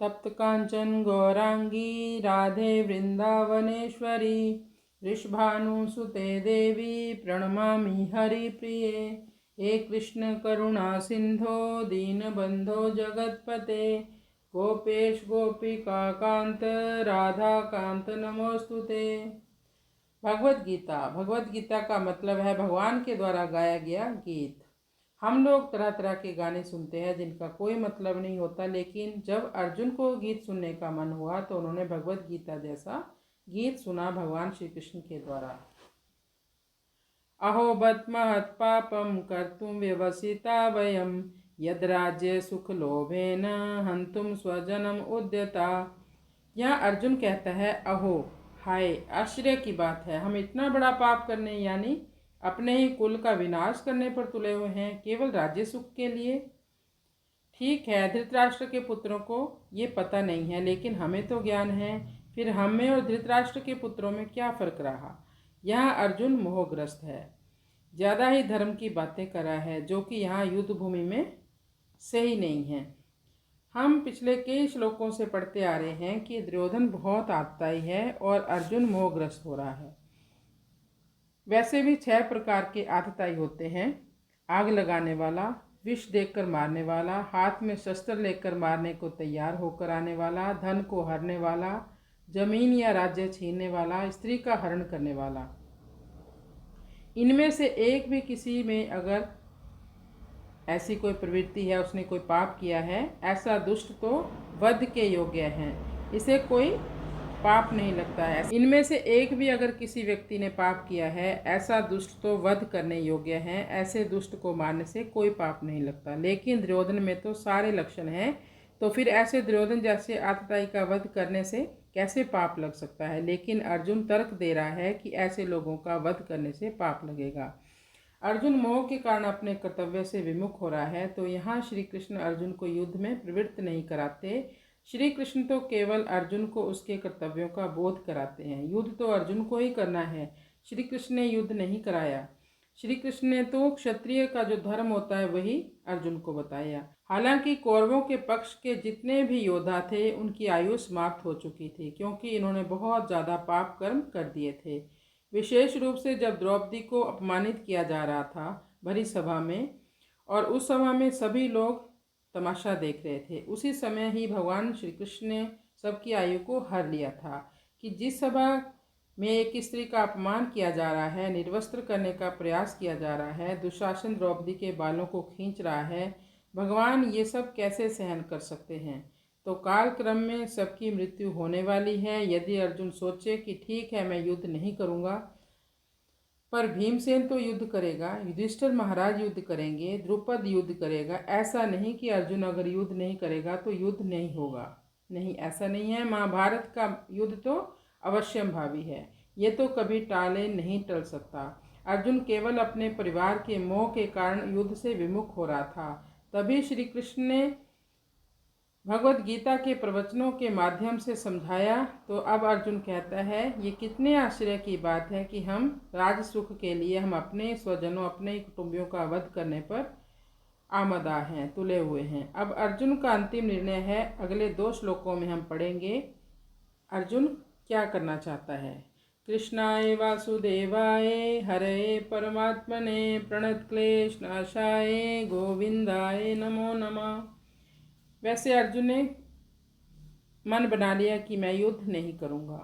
तप्त कांचन गौरांगी राधे वृंदावनेश्वरी वृषभानुसुते देवी प्रणमामि हरिप्रिये। हे कृष्ण करुणा सिंधो दीनबंधो जगत्पते गोपेश गोपिका कांत राधा कांत नमोस्तुते। भगवत गीता का मतलब है भगवान के द्वारा गाया गया गीत। हम लोग तरह तरह के गाने सुनते हैं जिनका कोई मतलब नहीं होता, लेकिन जब अर्जुन को गीत सुनने का मन हुआ तो उन्होंने भगवत गीता जैसा गीत सुना भगवान श्री कृष्ण के द्वारा। अहो बत महत् पापम कर्तुम व्यवसिता वयम यद राज्य सुख लोभेन हंतुम स्वजनम उद्यता। यहाँ अर्जुन कहता है अहो, हाय, आश्चर्य की बात है, हम इतना बड़ा पाप करने यानी अपने ही कुल का विनाश करने पर तुले हुए हैं केवल राज्य सुख के लिए। ठीक है, धृतराष्ट्र के पुत्रों को ये पता नहीं है, लेकिन हमें तो ज्ञान है। फिर हम में और धृतराष्ट्र के पुत्रों में क्या फर्क रहा। यहाँ अर्जुन मोहग्रस्त है, ज़्यादा ही धर्म की बातें कर रहा है जो कि यहाँ युद्ध भूमि में सही नहीं है। हम पिछले कई श्लोकों से पढ़ते आ रहे हैं कि दुर्योधन बहुत आतताई है और अर्जुन मोहग्रस्त हो रहा है। वैसे भी 6 प्रकार के आतताई होते हैं: आग लगाने वाला, विष देकर मारने वाला, हाथ में शस्त्र लेकर मारने को तैयार होकर आने वाला, धन को हरने वाला, जमीन या राज्य छीनने वाला, स्त्री का हरण करने वाला। इनमें से एक भी किसी में अगर ऐसी कोई प्रवृत्ति है, उसने कोई पाप किया है, ऐसा दुष्ट तो वध के योग्य है, इसे कोई पाप नहीं लगता है। इनमें से एक भी अगर किसी व्यक्ति ने पाप किया है, ऐसा दुष्ट तो वध करने योग्य है, ऐसे दुष्ट को मारने से कोई पाप नहीं लगता। लेकिन दुर्योधन में तो सारे लक्षण हैं, तो फिर ऐसे दुर्योधन जैसे आतताई का वध करने से कैसे पाप लग सकता है। लेकिन अर्जुन तर्क दे रहा है कि ऐसे लोगों का वध करने से पाप लगेगा। अर्जुन मोह के कारण अपने कर्तव्य से विमुख हो रहा है, तो यहाँ श्री कृष्ण अर्जुन को युद्ध में प्रवृत्त नहीं कराते। श्री कृष्ण तो केवल अर्जुन को उसके कर्तव्यों का बोध कराते हैं। युद्ध तो अर्जुन को ही करना है, श्री कृष्ण ने युद्ध नहीं कराया। श्री कृष्ण ने तो क्षत्रिय का जो धर्म होता है वही अर्जुन को बताया। हालांकि कौरवों के पक्ष के जितने भी योद्धा थे उनकी आयु समाप्त हो चुकी थी, क्योंकि इन्होंने बहुत ज़्यादा पाप कर्म कर दिए थे। विशेष रूप से जब द्रौपदी को अपमानित किया जा रहा था भरी सभा में, और उस सभा में सभी लोग तमाशा देख रहे थे, उसी समय ही भगवान श्री कृष्ण ने सबकी आयु को हर लिया था कि जिस सभा में एक स्त्री का अपमान किया जा रहा है, निर्वस्त्र करने का प्रयास किया जा रहा है, दुशासन द्रौपदी के बालों को खींच रहा है, भगवान ये सब कैसे सहन कर सकते हैं। तो काल क्रम में सबकी मृत्यु होने वाली है। यदि अर्जुन सोचे कि ठीक है मैं युद्ध नहीं करूँगा, पर भीमसेन तो युद्ध करेगा, युधिष्ठिर महाराज युद्ध करेंगे, द्रुपद युद्ध करेगा, ऐसा नहीं कि अर्जुन अगर युद्ध नहीं करेगा तो युद्ध नहीं होगा। नहीं, ऐसा नहीं है। महाभारत का युद्ध तो अवश्यंभावी है, ये तो कभी टाले नहीं टल सकता। अर्जुन केवल अपने परिवार के मोह के कारण युद्ध से विमुख हो रहा था। तभी श्री कृष्ण ने भगवत गीता के प्रवचनों के माध्यम से समझाया। तो अब अर्जुन कहता है ये कितने आश्चर्य की बात है कि हम राज सुख के लिए हम अपने स्वजनों, अपने कुटुंबियों का वध करने पर आमदा हैं, तुले हुए हैं। अब अर्जुन का अंतिम निर्णय है, अगले 2 श्लोकों में हम पढ़ेंगे अर्जुन क्या करना चाहता है। कृष्णाय वासुदेवाय हरे परमात्मने प्रणतक्लेशनाशाय गोविंदाय नमो नमः। वैसे अर्जुन ने मन बना लिया कि मैं युद्ध नहीं करूँगा।